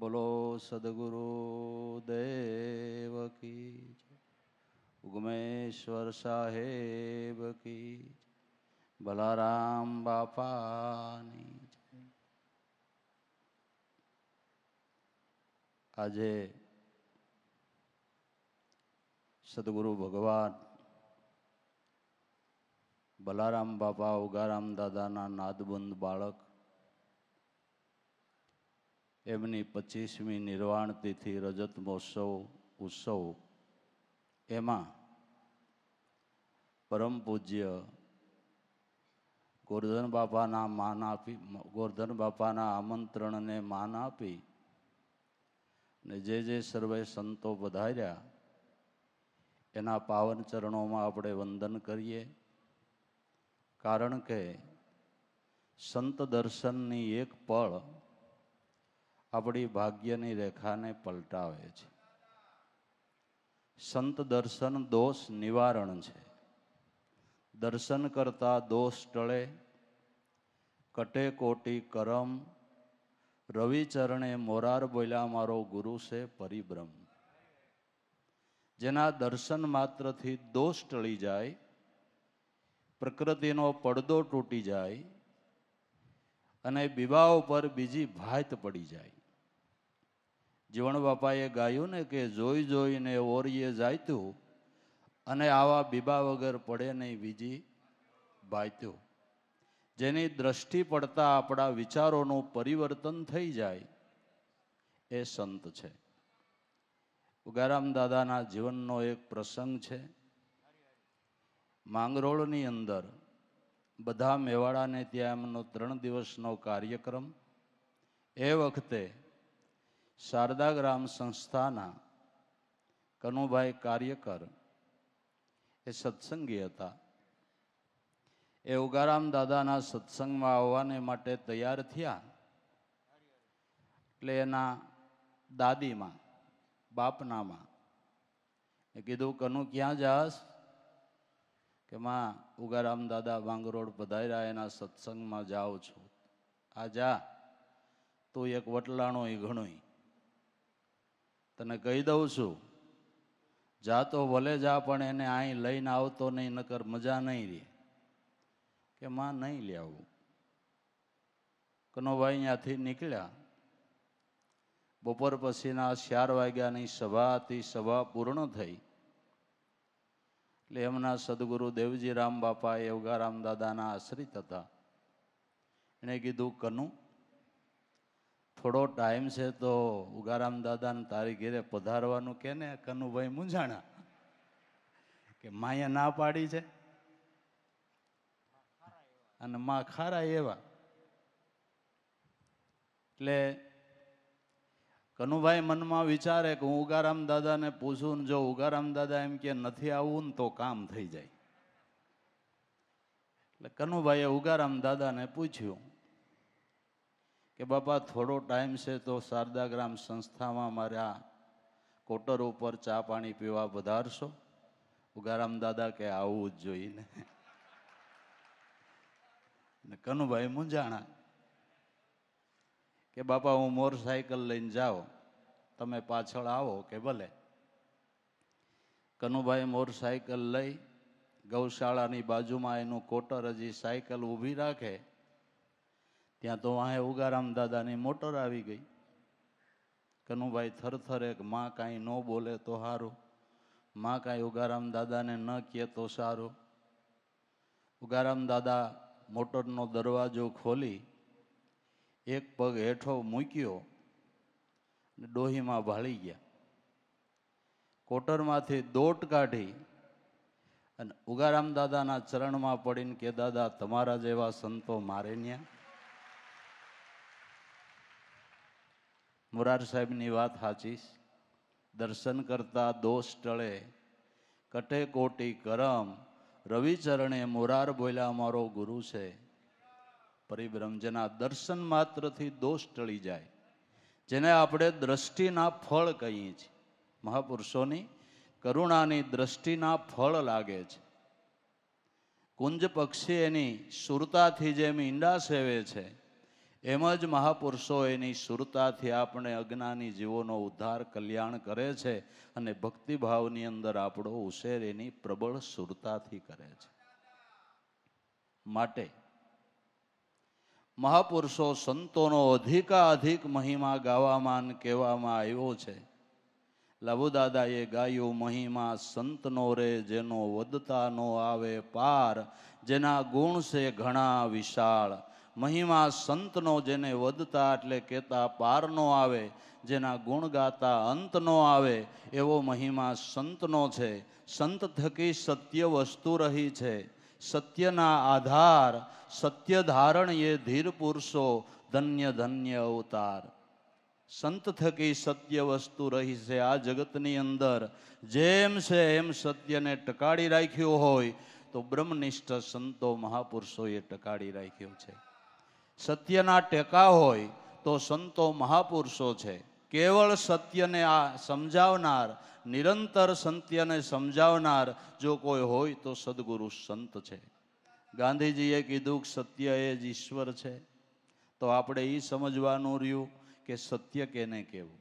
બોલો સદગુરુ દેવ કી જય. ઉગમેશ્વર સાહેબ કી જય. બલારામ બાપાની જય. આજે સદગુરુ ભગવાન બલારામ બાપા ઉગારામ દાદાના નાદબંધ બાળક એમની 25મી નિર્વાણ તિથિ રજત મહોત્સવ ઉત્સવ એમાં પરમ પૂજ્ય ગોરધન બાપાના આમંત્રણને માન આપી ને જે સર્વે સંતો પધાર્યા એના પાવન ચરણોમાં આપણે વંદન કરીએ. કારણ કે સંત દર્શનની એક પળ આપણી ભાગ્યની રેખાને પલટાવે છે. સંત દર્શન દોષ નિવારણ છે. દર્શન કરતા દોષ ટળે, કટે કોટી કરમ, રવિચરણે મોરાર બોલ્યા મારો ગુરુ છે પરિબ્રહ્મ. જેના દર્શન માત્રથી દોષ ટળી જાય, પ્રકૃતિનો પડદો તૂટી જાય અને વિવાહ પર બીજી ભાત પડી જાય. જીવણ બાપાએ ગાયું ને કે જોઈ જોઈને ઓરીએ જાયતું અને આવા બીબા વગર પડે નહીં બીજી ભાત્યું. જેની દ્રષ્ટિ પડતા આપણા વિચારોનું પરિવર્તન થઈ જાય એ સંત છે. ઉગારામ દાદાના જીવનનો એક પ્રસંગ છે. માંગરોળની અંદર બધા મેવાડાને ત્યાં એમનો 3 દિવસનો કાર્યક્રમ. એ વખતે શારદા ગ્રામ સંસ્થાના કનુભાઈ કાર્યકર એ સત્સંગી હતા. એ ઉગારામ દાદાના સત્સંગમાં આવવાને માટે તૈયાર થયા. એટલે એના દાદીમાં બાપનામાં એ કીધું, કનુ ક્યાં જાસ? કે માં ઉગારામ દાદા વાંગરોળ પધાર્યા એના સત્સંગમાં જાઉં છું. આ જા, તું એક વટલાણો ઘણું તને કહી દઉં છું. જા તો ભલે જા, પણ એને અહીં લઈને આવતો નહીં, નકર મજા નહીં રહે. કે માં નહીં લે આવું. કનોભાઈ ત્યાંથી નીકળ્યા. બપોર પછીના 4 વાગ્યાની સભા હતી. સભા પૂર્ણ થઈ એટલે એમના સદગુરુ દેવજી રામ બાપા એ ઉગારામ દાદાના આશ્રિત હતા. એણે કીધું, કનુ થોડો ટાઈમ છે તો ઉગારામ દાદાને તારી ઘેરે પધારવાનું કે ને. કનુભાઈ મૂંઝાણા કે માએ ના પાડી છે અને માં ખારા એવા. એટલે કનુભાઈ મનમાં વિચારે કે હું ઉગારામ દાદાને પૂછું ને જો ઉગારામ દાદા એમ કે નથી આવવું ને તો કામ થઈ જાય. એટલે કનુભાઈએ ઉગારામ દાદાને પૂછ્યું કે બાપા થોડો ટાઈમ છે તો શારદા ગ્રામ સંસ્થામાં મારા કોટર ઉપર ચા પાણી પીવા પધારશો? ઉગારામ દાદા કે આવવું જ જોઈએ ને. કનુભાઈ મૂંઝાણા કે બાપા હું મોટરસાયકલ લઈને જાઉં, તમે પાછળ આવો કે ભલે. કનુભાઈ મોટરસાયકલ લઈ ગૌશાળાની બાજુમાં એનું કોટર હજી સાયકલ ઊભી રાખે ત્યાં તો વાહે ઉગારામ દાદાની મોટર આવી ગઈ. કનુભાઈ થરથરે કે માં કાંઈ ન બોલે તો સારું, માં કાંઈ ઉગારામ દાદાને ન કહે તો સારું. ઉગારામ દાદા મોટરનો દરવાજો ખોલી એક પગ હેઠો મૂક્યો ને ડોહીમાં ભાળી ગયા. કોટરમાંથી દોટ કાઢી અને ઉગારામ દાદાના ચરણમાં પડીને કે દાદા તમારા જેવા સંતો મારે ન્યા. મોરાર સાહેબની વાત સાચી. દર્શન કરતા દોષ ટળે, કટે કોટી કરમ, રવિચરણે મોરાર બોલ્યા મારો ગુરુ છે પરિબ્રહ્મ. જેના દર્શન માત્રથી દોષ ટળી જાય, જેને આપણે દ્રષ્ટિના ફળ કહીએ છીએ. મહાપુરુષોની કરુણાની દ્રષ્ટિના ફળ લાગે છે. કુંજ પક્ષી એની સુરતાથી જેમ ઈંડા સેવે છે એમ જ મહાપુરુષો એની સુરતાથી આપણે અજ્ઞાની જીવોનો ઉદ્ધાર કલ્યાણ કરે છે અને ભક્તિભાવની અંદર આપણો ઉછેર એની પ્રબળ સુરતાથી કરે છે. માટે મહાપુરુષો સંતોનો અધિકાધિક મહિમા ગાવામાં કહેવામાં આવ્યો છે. લાભુદાદાએ ગાયો મહિમા સંતનો રે જેનો વધતા નો આવે પાર, જેના ગુણ છે ઘણા વિશાળ. મહિમા સંતનો જેને વધતા એટલે કહેતા પાર નો આવે, જેના ગુણ ગાતા અંત નો આવે, એવો મહિમા સંતનો છે. સંત થકી સત્ય વસ્તુ રહી છે, સત્યના આધાર સત્ય ધારણ એ ધીર પુરુષો, ધન્ય ધન્ય અવતાર. સંત થકી સત્ય વસ્તુ રહી છે. આ જગતની અંદર જેમ છે એમ સત્યને ટકાડી રાખ્યું હોય તો બ્રહ્મનિષ્ઠ સંતો મહાપુરુષોએ ટકાડી રાખ્યું છે. સત્યના ટેકા હોય તો સંતો મહાપુરુષો છે. કેવળ સત્યને આ સમજાવનાર, નિરંતર સત્યને સમજાવનાર જો કોઈ હોય તો સદગુરુ સંત છે. ગાંધીજીએ કીધું કે સત્ય એ જ ઈશ્વર છે. તો આપણે એ સમજવાનું રહ્યું કે સત્ય કેને કહેવું.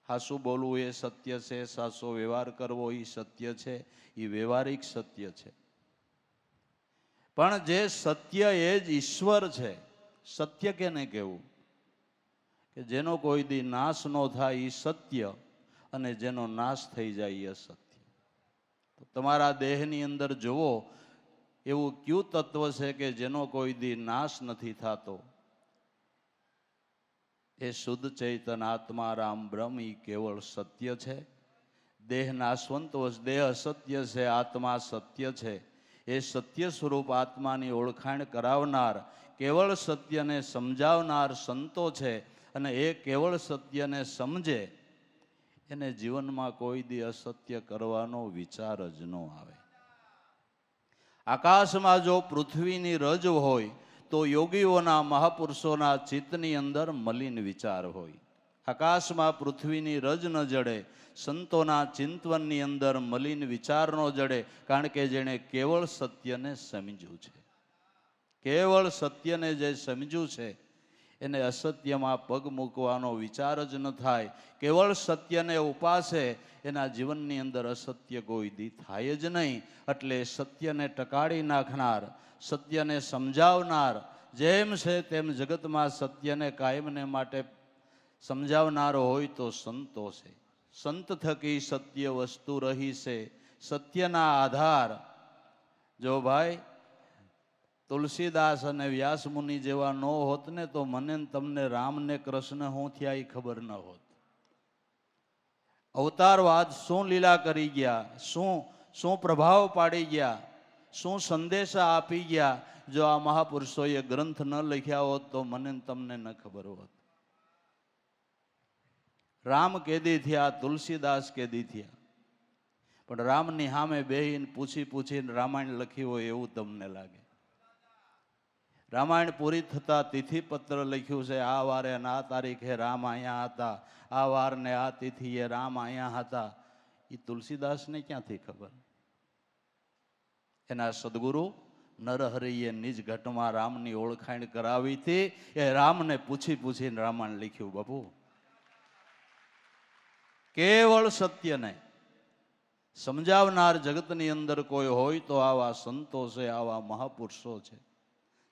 હાસું બોલવું એ સત્ય છે, સાચો વ્યવહાર કરવો એ સત્ય છે, એ વ્યવહારિક સત્ય છે. પણ જે સત્ય એ જ ઈશ્વર છે, સત્ય કેને કહેવું? કે જેનો કોઈ દી નાશ ન થાય એ સત્ય, અને જેનો નાશ થઈ જાય એ સત્ય. તો તમારા દેહની અંદર જુઓ એવું કયું તત્વ છે કે જેનો કોઈ દી નાશ નથી થતો? એ શુદ્ધ ચૈતન આત્મા રામ બ્રહ્મ ઈ કેવળ સત્ય છે. દેહ નાશવંત દેહ અસત્ય છે, આત્મા સત્ય છે. એ સત્ય સ્વરૂપ આત્માની ઓળખાણ કરાવનાર, કેવળ સત્યને સમજાવનાર સંતો છે. અને એ કેવળ સત્યને સમજે એને જીવનમાં કોઈ દી અસત્ય કરવાનો વિચાર જ ન આવે. આકાશમાં જો પૃથ્વીની રજ હોય તો યોગીઓના મહાપુરુષોના ચિત્તની અંદર મલિન વિચાર હોય. આકાશમાં પૃથ્વીની રજ ન જડે, સંતોના ચિંતવનની અંદર મલિન વિચાર ન જડે, કારણ કે જેણે કેવળ સત્યને સમજ્યું છે. કેવળ સત્યને જે સમજ્યું છે એને અસત્યમાં પગ મૂકવાનો વિચાર જ ન થાય. કેવળ સત્યને ઉપાસે એના જીવનની અંદર અસત્ય કોઈ દી થાય જ નહીં. એટલે સત્યને ટકાડી નાખનાર, સત્યને સમજાવનાર, જેમ છે તેમ જગતમાં સત્યને કાયમને માટે સમજાવનારો હોય તો સંતો છે. સંત થકી સત્ય વસ્તુ રહી છે, સત્યના આધાર. જો ભાઈ તુલસીદાસ અને વ્યાસ મુનિ જેવા ન હોત ને તો મને તમને રામ ને કૃષ્ણ શું થયા એ ખબર ન હોત. અવતારવાદ શું લીલા કરી ગયા, શું પ્રભાવ પાડી ગયા, શું સંદેશા આપી ગયા. જો આ મહાપુરુષોએ ગ્રંથ ન લખ્યા હોત તો મને તમને ન ખબર હોત. રામ કેદી થયા, તુલસીદાસ કેદી થયા, પણ રામની સામે બેહીને પૂછીને રામાયણ લખી હોય એવું તમને લાગે. રામાયણ પૂરી થતા તિથિપત્ર લખ્યું છે. આ વારે અને આ તારીખે રામ અહીંયા હતા, આ વાર ને આ તિથિએ રામ અહીંયા હતા. એ તુલસીદાસને ક્યાંથી ખબર? એના સદગુરુ નરહરિએ નિજ ઘટમાં રામની ઓળખાણ કરાવી હતી. એ રામને પૂછીને રામાયણ લખ્યું. બાપુ કેવળ સત્યને સમજાવનાર જગતની અંદર કોઈ હોય તો આવા સંતો છે, આવા મહાપુરુષો છે.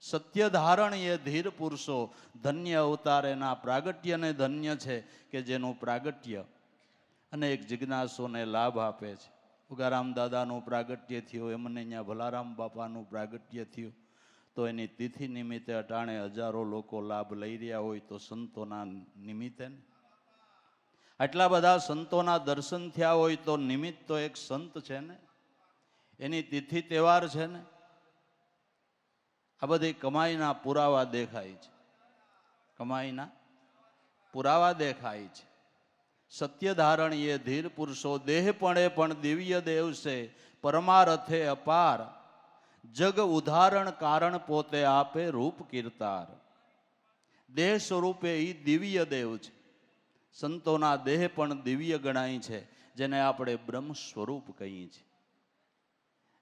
સત્ય ધારણ એ ધીર પુરુષો, ધન્ય અવતાર એના પ્રાગટ્યને ધન્ય છે કે જેનું પ્રાગટ્ય અનેક જિજ્ઞાસોને લાભ આપે છે. ઉગારામ દાદાનું પ્રાગટ્ય થયું, એમને અહીંયા ભલારામ બાપાનું પ્રાગટ્ય થયું, તો એની તિથિ નિમિત્તે અટાણે હજારો લોકો લાભ લઈ રહ્યા હોય તો સંતોના નિમિત્તે ને. આટલા બધા સંતોના દર્શન થયા હોય તો નિમિત્ત તો એક સંત છે ને, એની તિથિ તહેવાર છે ને. આ બધી કમાઈના પુરાવા દેખાય છે, કમાઈના પુરાવા દેખાય છે. સત્ય ધારણ એ ધીર પુરુષો, દેહપણે પણ દિવ્ય દેવ છે, પરમારથે અપાર, જગ ઉદાહરણ કારણ પોતે આપે રૂપ કીર્તાર. દેહ સ્વરૂપે એ દિવ્ય દેવ છે. સંતોના દેહ પણ દિવ્ય ગણાય છે, જેને આપણે બ્રહ્મ સ્વરૂપ કહીએ છીએ.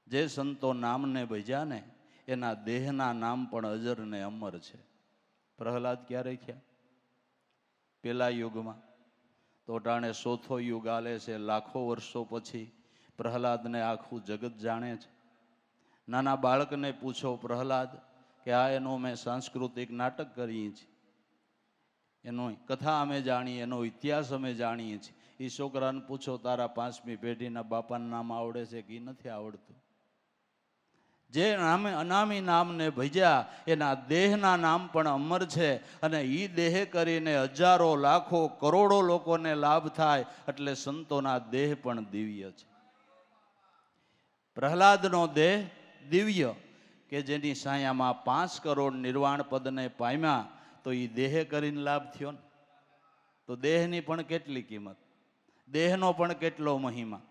જે સંતો નામને ભજ્યા ને એના દેહના નામ પણ અજર ને અમર છે. પ્રહલાદ ક્યારે થયા? પેલા યુગમાં. તો ટાણે ચોથો યુગ આલે છે, લાખો વર્ષો પછી પ્રહલાદને આખું જગત જાણે છે. નાના બાળકને પૂછો પ્રહલાદ કે આ એનું મેં સાંસ્કૃતિક નાટક કરીએ છીએ, એનો કથા અમે જાણીએ, એનો ઇતિહાસ અમે જાણીએ છીએ. એ છોકરાને પૂછો તારા 5મી પેઢીના બાપાનું નામ આવડે છે કે નથી આવડતું? જે નામે અનામી નામને ભજ્યા એના દેહના નામ પણ અમર છે, અને એ દેહ કરીને હજારો લાખો કરોડો લોકોને લાભ થાય, એટલે સંતોના દેહ પણ દિવ્ય છે. પ્રહલાદનો દેહ દિવ્ય કે જેની સાયામાં 5 કરોડ નિર્વાણ પદને પામ્યા, તો એ દેહ કરીને લાભ થયો ને. તો દેહની પણ કેટલી કિંમત, દેહનો પણ કેટલો મહિમા.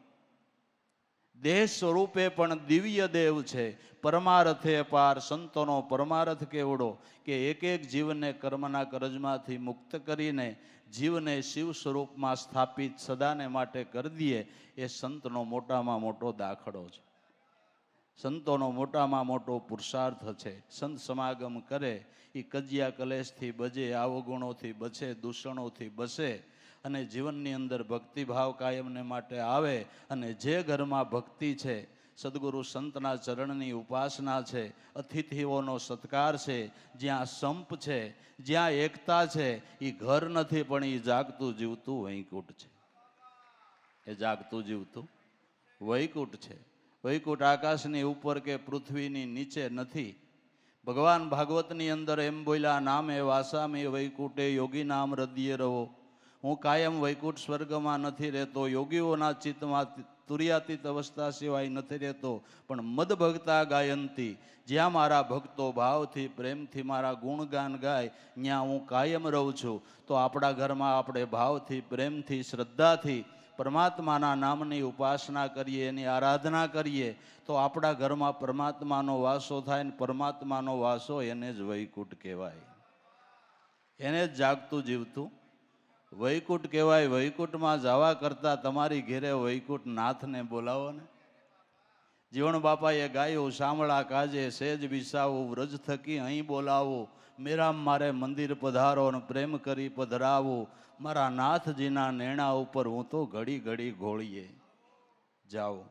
દેહ સ્વરૂપે પણ દિવ્ય દેવ છે. પરમાર્થે અપાર, સંતોનો પરમાર્થ કેવડો કે એક એક જીવને કર્મના કરજમાંથી મુક્ત કરીને જીવને શિવ સ્વરૂપમાં સ્થાપિત સદાને માટે કરી દઈએ, એ સંતનો મોટામાં મોટો દાખલો છે. સંતોનો મોટામાં મોટો પુરુષાર્થ છે. સંત સમાગમ કરે એ કજિયા કલેશથી બજે, અવગુણોથી બચે, દૂષણોથી બસે, અને જીવનની અંદર ભક્તિભાવ કાયમને માટે આવે. અને જે ઘરમાં ભક્તિ છે, સદગુરુ સંતના ચરણની ઉપાસના છે, અતિથિઓનો સત્કાર છે, જ્યાં સંપ છે, જ્યાં એકતા છે, એ ઘર નથી પણ એ જાગતું જીવતું વૈકુંઠ છે. એ જાગતું જીવતું વૈકુંઠ છે. વૈકુંઠ આકાશની ઉપર કે પૃથ્વીની નીચે નથી. ભગવાન ભાગવતની અંદર એમ બોલ્યા, નામે વાસામે વૈકુંઠે યોગી નામ હૃદયે રહો. હું કાયમ વૈકુંઠ સ્વર્ગમાં નથી રહેતો, યોગીઓના ચિત્તમાં તુર્યાતીત અવસ્થા સિવાય નથી રહેતો, પણ મદ ભક્તા ગાયંતી, જ્યાં મારા ભક્તો ભાવથી પ્રેમથી મારા ગુણગાન ગાય, ત્યાં હું કાયમ રહું છું. તો આપણા ઘરમાં આપણે ભાવથી પ્રેમથી શ્રદ્ધાથી પરમાત્માના નામની ઉપાસના કરીએ, એની આરાધના કરીએ, તો આપણા ઘરમાં પરમાત્માનો વાસો થાય. ને પરમાત્માનો વાસો એને જ વૈકુંઠ કહેવાય, એને જ જાગતું જીવતું વૈકુંઠ કહેવાય. વૈકુંઠમાં જવા કરતા તમારી ઘેરે વૈકુંઠ નાથને બોલાવો ને. જીવણ બાપાએ ગાયું, સાંભળા કાજે સેજ બિસાવું, વ્રજ થકી અહીં બોલાવો, મેરામ મારે મંદિર પધારો ને પ્રેમ કરી પધરાવો, મારા નાથજીના નેણા ઉપર હું તો ઘડી ઘડી ઘોળીએ જાઓ.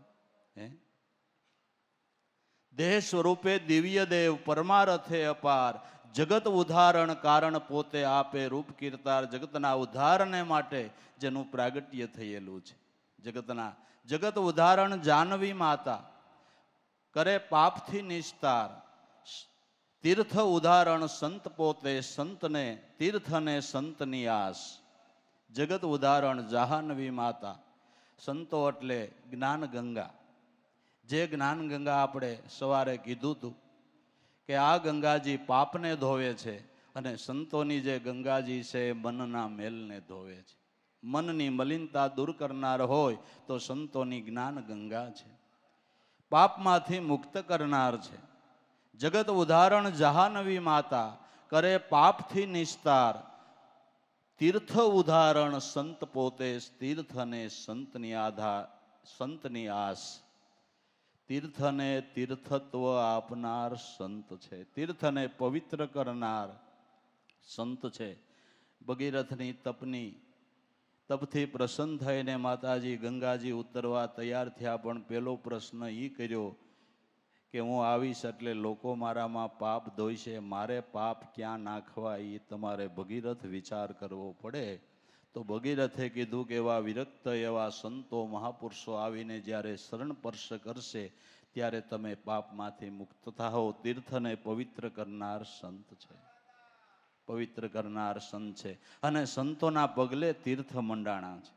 દેહ સ્વરૂપે દિવ્ય દેવ, પરમારથે અપાર, જગત ઉદાહરણ કારણ પોતે આપે, રૂપ કીર્તાર, જગતના ઉદ્ધારને માટે જેનું પ્રાગટ્ય થયેલું છે. જગત ઉદાહરણ જાનવી માતા, કરે પાપથી નિસ્તાર. તીર્થ ઉદાહરણ સંત પોતે, સંતને તીર્થને સંતની આસ. જગત ઉદાહરણ જાહ્નવી માતા, સંતો એટલે જ્ઞાન ગંગા. જે જ્ઞાન ગંગા આપણે સવારે કીધું હતું કે આ ગંગાજી પાપને ધોવે છે, અને સંતોની જે ગંગાજી છે એ મનના મેલને ધોવે છે. મનની મલિનતા દૂર કરનાર હોય તો સંતોની જ્ઞાન ગંગા છે, પાપમાંથી મુક્ત કરનાર છે. જગત ઉદાહરણ જાહ્નવી માતા, કરે પાપથી નિસ્તાર. તીર્થ ઉદાહરણ સંત પોતે, તીર્થને સંતની સંતની આસ. તીર્થને તીર્થત્વ આપનાર સંત છે, તીર્થને પવિત્ર કરનાર સંત છે. ભગીરથની તપથી પ્રસન્ન થઈને માતાજી ગંગાજી ઉતરવા તૈયાર થયા, પણ પેલો પ્રશ્ન એ કર્યો કે હું આવીશ એટલે લોકો મારામાં પાપ ધોઈશે, મારે પાપ ક્યાં નાખવા એ તમારે ભગીરથ વિચાર કરવો પડે. તો ભગીરથે કીધું કે એવા વિરક્ત એવા સંતો મહાપુરુષો આવીને જ્યારે શરણ સ્પર્શ કરશે ત્યારે તમે પાપમાંથી મુક્ત થાઓ. તીર્થને પવિત્ર કરનાર સંત છે, પવિત્ર કરનાર સંત છે. અને સંતોના પગલે તીર્થ મંડાણા છે.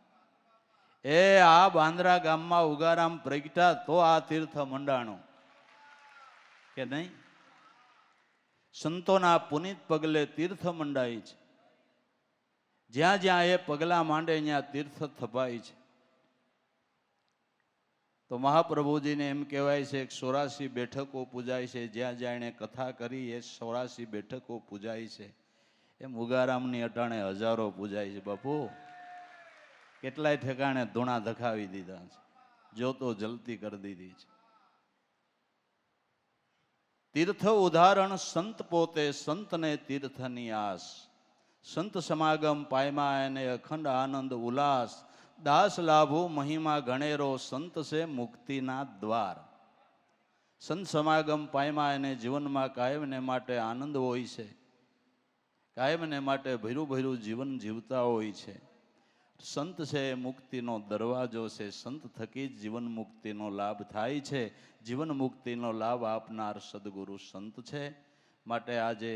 આ બાંદ્રા ગામમાં ઉગારામ પ્રગટા તો આ તીર્થ મંડાણું કે નહીં? સંતોના પુનિત પગલે તીર્થ મંડાય છે. જ્યાં જ્યાં એ પગલા માંડે ત્યાં તીર્થ થપાય છે. તો મહાપ્રભુજીને એમ કહેવાય છે કે 84 બેઠકો પૂજાય છે. જ્યાં જ્યાં એને કથા કરી એ 84 બેઠકો પૂજાય છે. એમ ઉગારામની અટાણે હજારો પૂજાય છે. બાપુ કેટલાય ઠેકાણે ધૂણા ધખાવી દીધા છે, જ્યોતો જલતી કરી દીધી છે. તીર્થ ઉદાહરણ સંત પોતે, સંતને તીર્થની આસ. સંત સમાગમ પાયમા એને અખંડ આનંદ ઉલ્લાસ. દાસ લાભો મહિમા ગણેરો, સંત છે મુક્તિના દ્વાર. સંત સમાગમ પાયમા એને જીવનમાં કાયમને માટે આનંદ હોય છે, કાયમને માટે ભર્યું ભર્યું જીવન જીવતા હોય છે. સંત છે એ મુક્તિનો દરવાજો છે. સંત થકી જ જીવન મુક્તિનો લાભ થાય છે. જીવન મુક્તિનો લાભ આપનાર સદગુરુ સંત છે. માટે આજે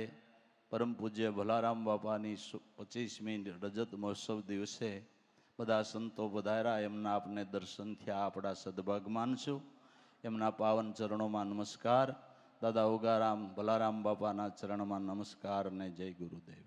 પરમ પૂજ્ય ભલારામ બાપાની 25મી રજત મહોત્સવ દિવસે બધા સંતો પધાર્યા. એમના આપને દર્શન થયા, આપણા સદભાગ માનશું. એમના પાવન ચરણોમાં નમસ્કાર. દાદા ઉગારામ ભલારામ બાપાના ચરણમાં નમસ્કાર અને જય ગુરુદેવ.